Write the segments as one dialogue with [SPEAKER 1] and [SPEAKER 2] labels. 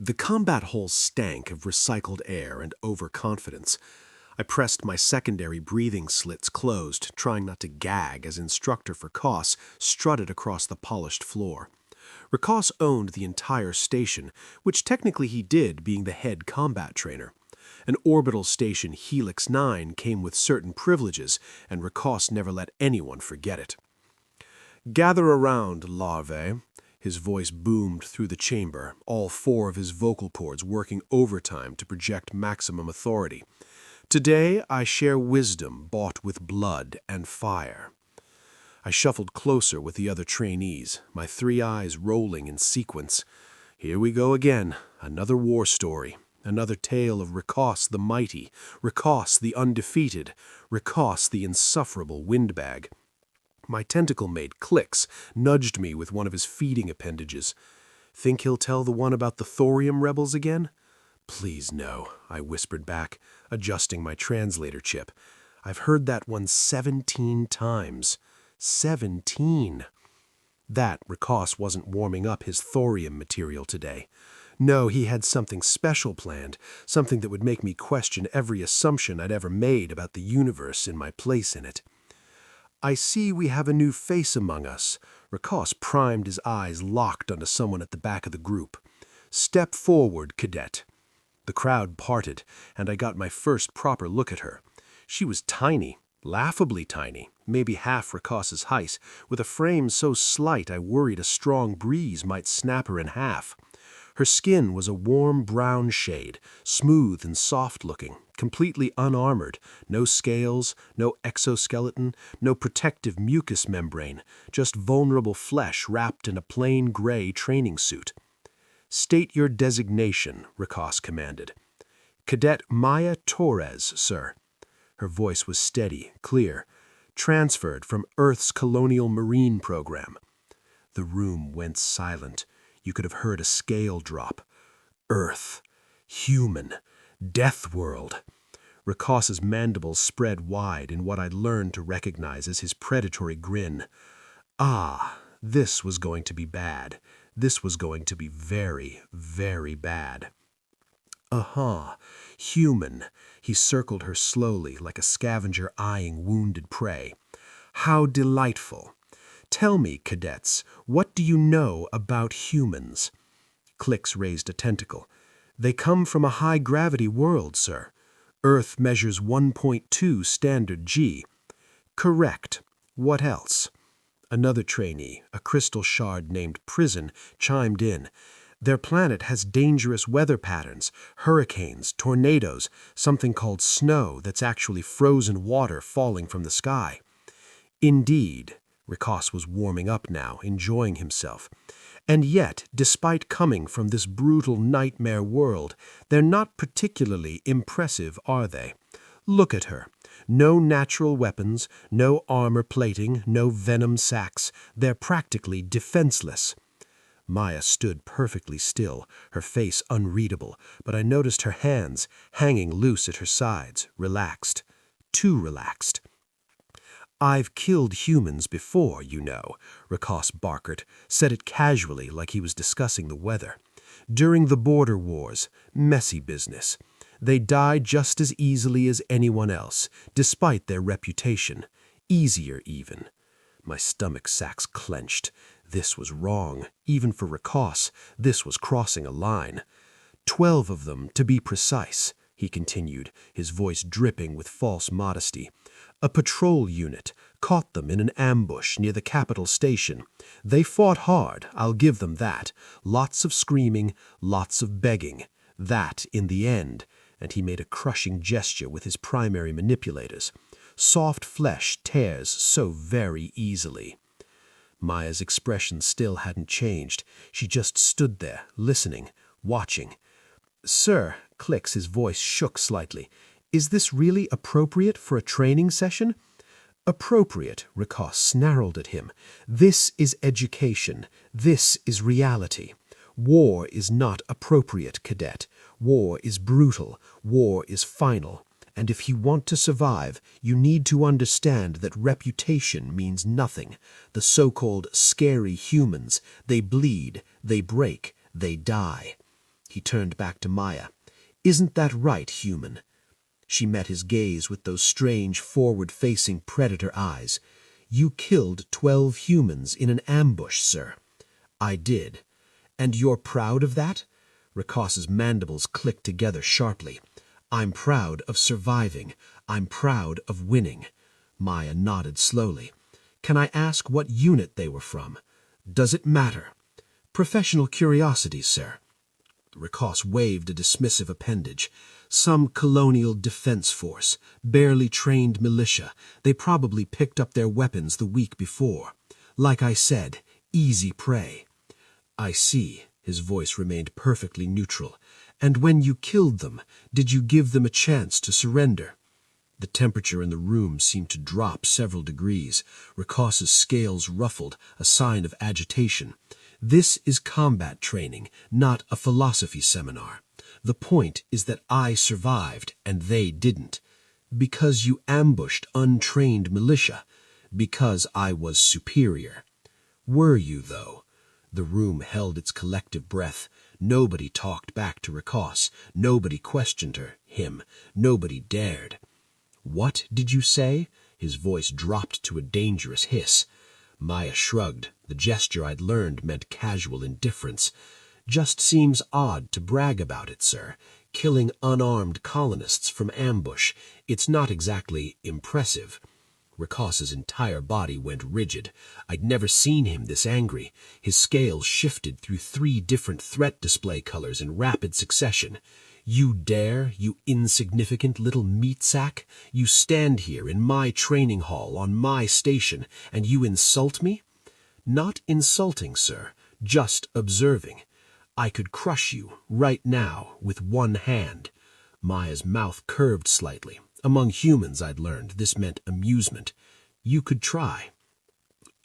[SPEAKER 1] The combat hall stank of recycled air and overconfidence. I pressed my secondary breathing slits closed, trying not to gag as Instructor for Koss strutted across the polished floor. Rakoss owned the entire station, which technically he did, being the head combat trainer. An orbital station Helix 9 came with certain privileges, and Rakoss never let anyone forget it. "Gather around, larvae." His voice boomed through the chamber, all four of his vocal cords working overtime to project maximum authority. "Today I share wisdom bought with blood and fire." I shuffled closer with the other trainees, my three eyes rolling in sequence. Here we go again, another war story, another tale of Rakoss the mighty, Rakoss the undefeated, Rakoss the insufferable windbag. My tentacle mate, Clix, nudged me with one of his feeding appendages. "Think he'll tell the one about the thorium rebels again?" "Please no," I whispered back, adjusting my translator chip. "I've heard that one 17 times. 17. That Rakoss wasn't warming up his thorium material today. No, he had something special planned, something that would make me question every assumption I'd ever made about the universe and my place in it. "I see we have a new face among us." Rakoss primed his eyes locked onto someone at the back of the group. "Step forward, Cadet." The crowd parted, and I got my first proper look at her. She was tiny, laughably tiny, maybe half Rakoss's height, with a frame so slight I worried a strong breeze might snap her in half. Her skin was a warm brown shade, smooth and soft-looking, completely unarmored, no scales, no exoskeleton, no protective mucous membrane, just vulnerable flesh wrapped in a plain gray training suit. "State your designation," Rakoss commanded. "Cadet Maya Torres, sir." Her voice was steady, clear. "Transferred from Earth's Colonial Marine Program." The room went silent. You could have heard a scale drop. Earth. Human. Death world. Rakoss's mandibles spread wide in what I'd learned to recognize as his predatory grin. Ah, this was going to be bad. This was going to be very, very bad. Human. He circled her slowly, like a scavenger eyeing wounded prey. "How delightful. Tell me, cadets, what do you know about humans?" Clix raised a tentacle. "They come from a high-gravity world, sir. Earth measures 1.2 standard G." "Correct. What else?" Another trainee, a crystal shard named Prison, chimed in. "Their planet has dangerous weather patterns, hurricanes, tornadoes, something called snow that's actually frozen water falling from the sky." "Indeed." Rakoss was warming up now, enjoying himself. "And yet, despite coming from this brutal nightmare world, they're not particularly impressive, are they? Look at her. No natural weapons, no armor plating, no venom sacs. They're practically defenseless." Maya stood perfectly still, her face unreadable, but I noticed her hands, hanging loose at her sides, relaxed. Too relaxed. "I've killed humans before, you know," Rakoss barked, said it casually like he was discussing the weather. "During the border wars, messy business. They die just as easily as anyone else, despite their reputation. Easier, even." My stomach sacs clenched. This was wrong. Even for Rakoss, this was crossing a line. 12 of them, to be precise," he continued, his voice dripping with false modesty. "A patrol unit caught them in an ambush near the capital station. They fought hard, I'll give them that. Lots of screaming, lots of begging. That, in the end," and he made a crushing gesture with his primary manipulators. "Soft flesh tears so very easily." Maya's expression still hadn't changed. She just stood there, listening, watching. "Sir," Clix's voice shook slightly, "is this really appropriate for a training session?" "Appropriate," Rakoss snarled at him. "This is education. This is reality. War is not appropriate, Cadet. War is brutal. War is final. And if you want to survive, you need to understand that reputation means nothing. The so-called scary humans, they bleed, they break, they die." He turned back to Maya. "Isn't that right, human?" She met his gaze with those strange, forward-facing predator eyes. "You killed 12 humans in an ambush, sir." "I did." "And you're proud of that?" Rakos's mandibles clicked together sharply. "I'm proud of surviving. I'm proud of winning." Maya nodded slowly. "Can I ask what unit they were from?" "Does it matter?" "Professional curiosity, sir." Rakos waved a dismissive appendage. "Some colonial defense force, barely trained militia. They probably picked up their weapons the week before. Like I said, easy prey." "I see." His voice remained perfectly neutral. "And when you killed them, did you give them a chance to surrender?" The temperature in the room seemed to drop several degrees. Rakos's scales ruffled, a sign of agitation. "This is combat training, not a philosophy seminar. The point is that I survived and they didn't. Because you ambushed untrained militia. Because I was superior." "Were you, though?" The room held its collective breath. Nobody talked back to Rakos. Nobody questioned him. Nobody dared. "What did you say?" His voice dropped to a dangerous hiss. Maya shrugged. The gesture I'd learned meant casual indifference. "Just seems odd to brag about it, sir. Killing unarmed colonists from ambush. It's not exactly impressive." Rakos's entire body went rigid. I'd never seen him this angry. His scales shifted through 3 different threat display colors in rapid succession. "You dare, you insignificant little meat sack? You stand here in my training hall on my station, and you insult me?" "Not insulting, sir. Just observing. I could crush you, right now, with one hand." Maya's mouth curved slightly. Among humans, I'd learned, this meant amusement. "You could try."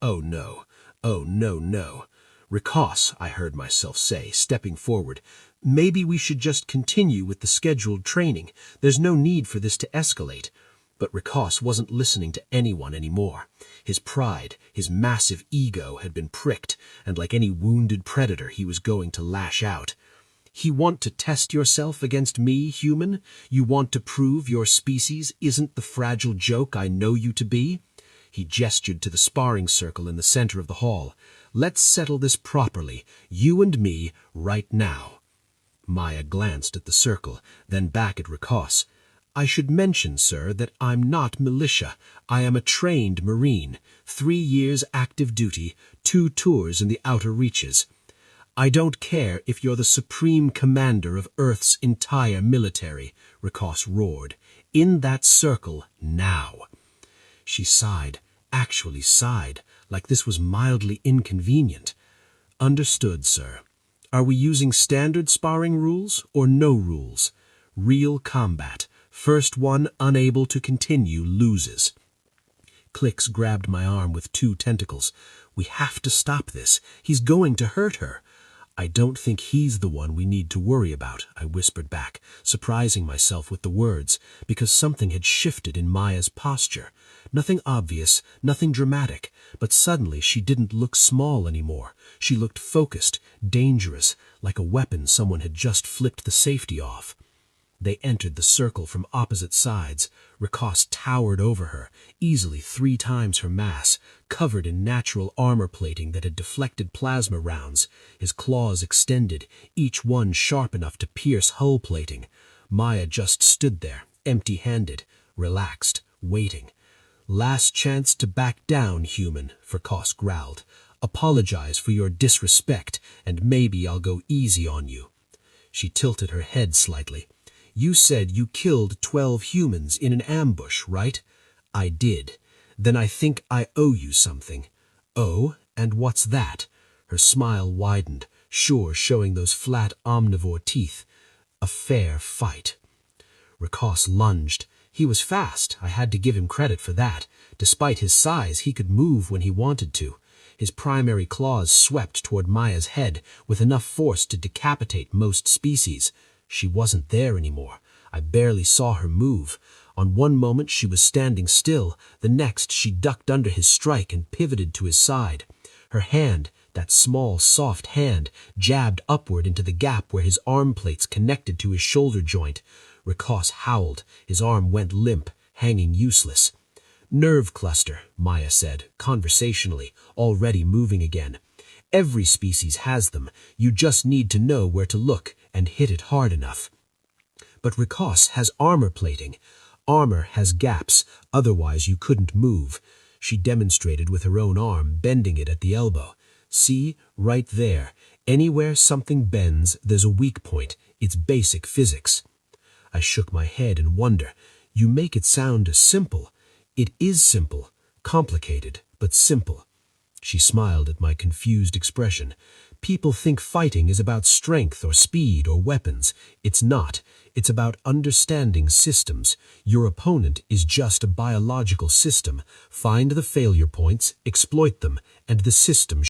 [SPEAKER 1] "Oh, no. Oh, no, no." "Rakos," I heard myself say, stepping forward. "Maybe we should just continue with the scheduled training. There's no need for this to escalate." But Rakos wasn't listening to anyone anymore. His pride, his massive ego had been pricked, and like any wounded predator, he was going to lash out. "You want to test yourself against me, human? You want to prove your species isn't the fragile joke I know you to be?" He gestured to the sparring circle in the center of the hall. "Let's settle this properly, you and me, right now." Maya glanced at the circle, then back at Rakos. "I should mention, sir, that I'm not militia. I am a trained Marine. 3 years active duty, 2 tours in the outer reaches." "I don't care if you're the supreme commander of Earth's entire military," Rakos roared. "In that circle, now." She sighed, actually sighed, like this was mildly inconvenient. "Understood, sir. Are we using standard sparring rules or no rules? Real combat. First one unable to continue loses." Clicks grabbed my arm with 2 tentacles. "We have to stop this. He's going to hurt her." "I don't think he's the one we need to worry about," I whispered back, surprising myself with the words, because something had shifted in Maya's posture. Nothing obvious, nothing dramatic, but suddenly she didn't look small anymore. She looked focused, dangerous, like a weapon someone had just flipped the safety off. They entered the circle from opposite sides. Rakos towered over her, easily 3 times her mass, covered in natural armor plating that had deflected plasma rounds, his claws extended, each one sharp enough to pierce hull plating. Maya just stood there, empty-handed, relaxed, waiting. "Last chance to back down, human," Rakos growled. "Apologize for your disrespect, and maybe I'll go easy on you." She tilted her head slightly. "You said you killed 12 humans in an ambush, right?" "I did." "Then I think I owe you something." "Oh, and what's that?" Her smile widened, sure showing those flat omnivore teeth. "A fair fight." Rakos lunged. He was fast. I had to give him credit for that. Despite his size, he could move when he wanted to. His primary claws swept toward Maya's head with enough force to decapitate most species. She wasn't there anymore. I barely saw her move. On one moment she was standing still, the next she ducked under his strike and pivoted to his side. Her hand,
[SPEAKER 2] That small, soft hand jabbed upward into the gap where his arm plates connected to his shoulder joint. Rikas howled. His arm went limp, hanging useless. "Nerve cluster," Maya said, conversationally, already moving again. "Every species has them. You just need to know where to look and hit it hard enough." "But Rikas has armor plating." "Armor has gaps, otherwise you couldn't move." She demonstrated with her own arm, bending it at the elbow. "See, right there. Anywhere something bends, there's a weak point. It's basic physics." I shook my head in wonder. "You make it sound simple." "It is simple. Complicated, but simple." She smiled at my confused expression. "People think fighting is about strength or speed or weapons. It's not. It's about understanding systems. Your opponent is just a biological system. Find the failure points, exploit them, and the system